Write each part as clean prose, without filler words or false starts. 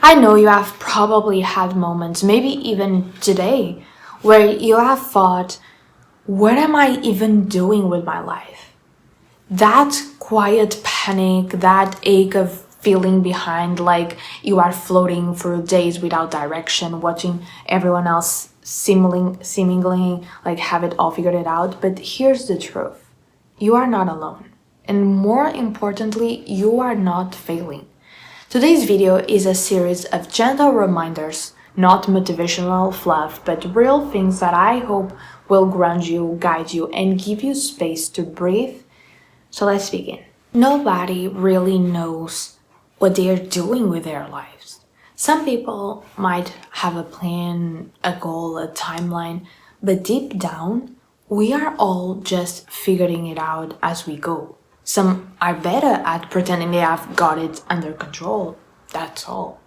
I know you have probably had moments, maybe even today, where you have thought, what am I even doing with my life? That quiet panic, that ache of feeling behind, like you are floating through days without direction, watching everyone else seemingly like have it all figured out. But here's the truth. You are not alone. And more importantly, you are not failing. Today's video is a series of gentle reminders, not motivational fluff, but real things that I hope will ground you, guide you, and give you space to breathe. So let's begin. Nobody really knows what they are doing with their lives. Some people might have a plan, a goal, a timeline, but deep down, we are all just figuring it out as we go. Some are better at pretending they have got it under control. That's all.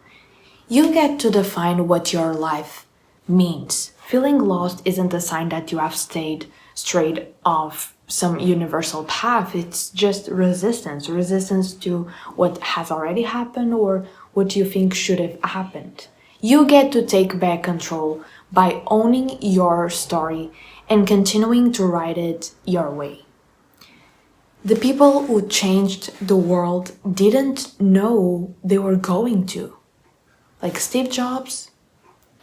You get to define what your life means. Feeling lost isn't a sign that you have stayed straight off some universal path. It's just resistance to what has already happened or what you think should have happened. You get to take back control by owning your story and continuing to write it your way. The people who changed the world didn't know they were going to. Like Steve Jobs,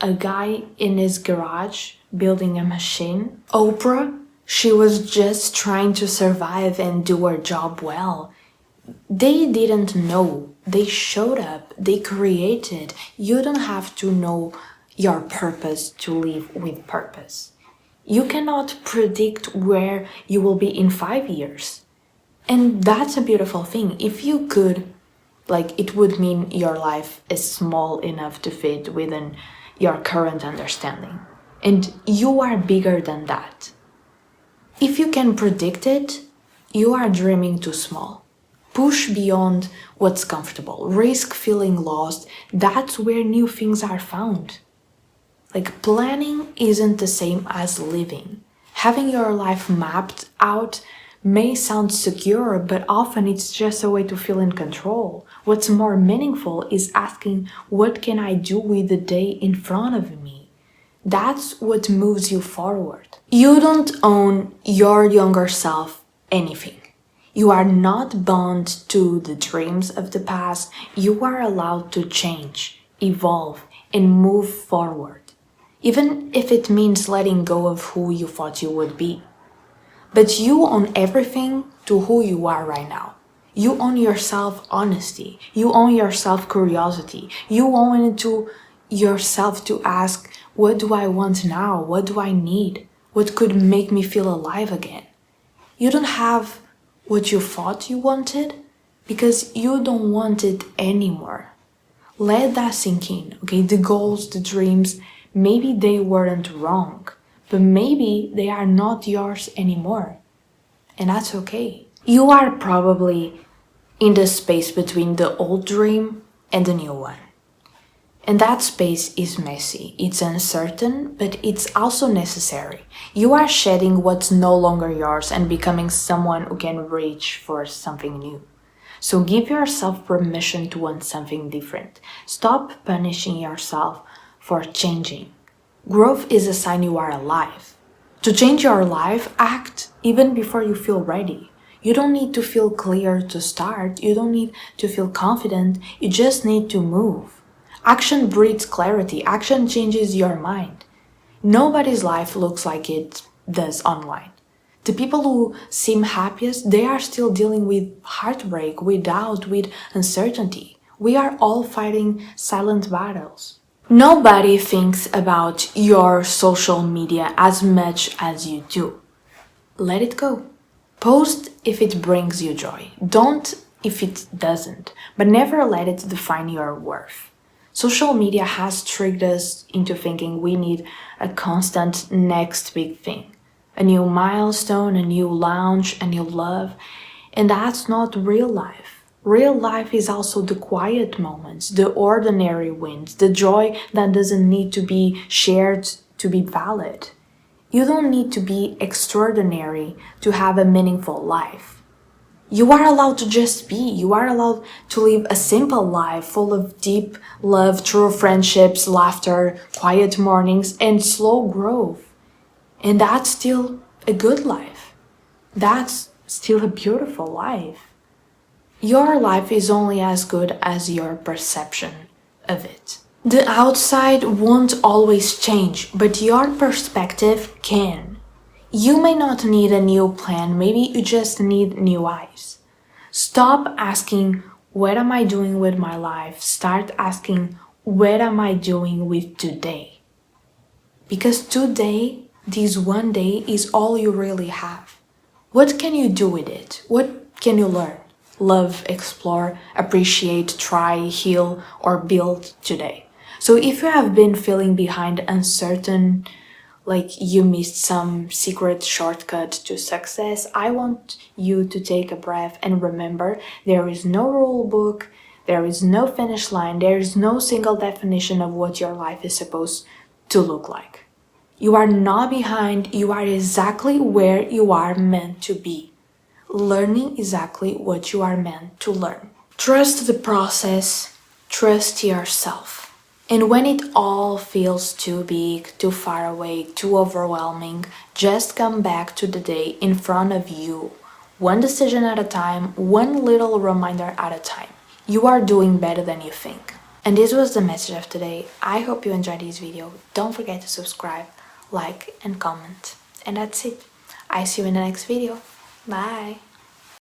a guy in his garage building a machine. Oprah, she was just trying to survive and do her job well. They didn't know. They showed up. They created. You don't have to know your purpose to live with purpose. You cannot predict where you will be in 5 years. And that's a beautiful thing. If you could, it would mean your life is small enough to fit within your current understanding. And you are bigger than that. If you can predict it, you are dreaming too small. Push beyond what's comfortable. Risk feeling lost. That's where new things are found. Planning isn't the same as living. Having your life mapped out may sound secure, but often it's just a way to feel in control. What's more meaningful is asking, what can I do with the day in front of me? That's what moves you forward. You don't own your younger self anything. You are not bound to the dreams of the past. You are allowed to change, evolve, and move forward, even if it means letting go of who you thought you would be. But you own everything to who you are right now. You own your self-honesty. You own your self-curiosity. You own it to yourself to ask, what do I want now? What do I need? What could make me feel alive again? You don't have what you thought you wanted because you don't want it anymore. Let that sink in, okay? The goals, the dreams, maybe they weren't wrong. But maybe they are not yours anymore. And that's okay. You are probably in the space between the old dream and the new one. And that space is messy. It's uncertain, but it's also necessary. You are shedding what's no longer yours and becoming someone who can reach for something new. So give yourself permission to want something different. Stop punishing yourself for changing. Growth is a sign you are alive. To change your life, act even before you feel ready. You don't need to feel clear to start. You don't need to feel confident. You just need to move. Action breeds clarity. Action changes your mind. Nobody's life looks like it does online. The people who seem happiest, they are still dealing with heartbreak, with doubt, with uncertainty. We are all fighting silent battles. Nobody thinks about your social media as much as you do. Let it go. Post if it brings you joy. Don't if it doesn't, but never let it define your worth. Social media has tricked us into thinking we need a constant next big thing. A new milestone, a new launch, a new love. And that's not real life. Real life is also the quiet moments, the ordinary wins, the joy that doesn't need to be shared to be valid. You don't need to be extraordinary to have a meaningful life. You are allowed to just be. You are allowed to live a simple life full of deep love, true friendships, laughter, quiet mornings, and slow growth. And that's still a good life. That's still a beautiful life. Your life is only as good as your perception of it. The outside won't always change, but your perspective can. You may not need a new plan, maybe you just need new eyes. Stop asking, what am I doing with my life? Start asking, what am I doing with today? Because today, this one day, is all you really have. What can you do with it? What can you learn, love, explore, appreciate, try, heal, or build today? So if you have been feeling behind, uncertain, like you missed some secret shortcut to success, I want you to take a breath and remember there is no rule book, there is no finish line, there is no single definition of what your life is supposed to look like. You are not behind, you are exactly where you are meant to be, learning exactly what you are meant to learn. Trust the process, trust yourself. And when it all feels too big, too far away, too overwhelming, just come back to the day in front of you. One decision at a time, one little reminder at a time. You are doing better than you think. And this was the message of today. I hope you enjoyed this video. Don't forget to subscribe, like, and comment. And that's it. I see you in the next video. Bye.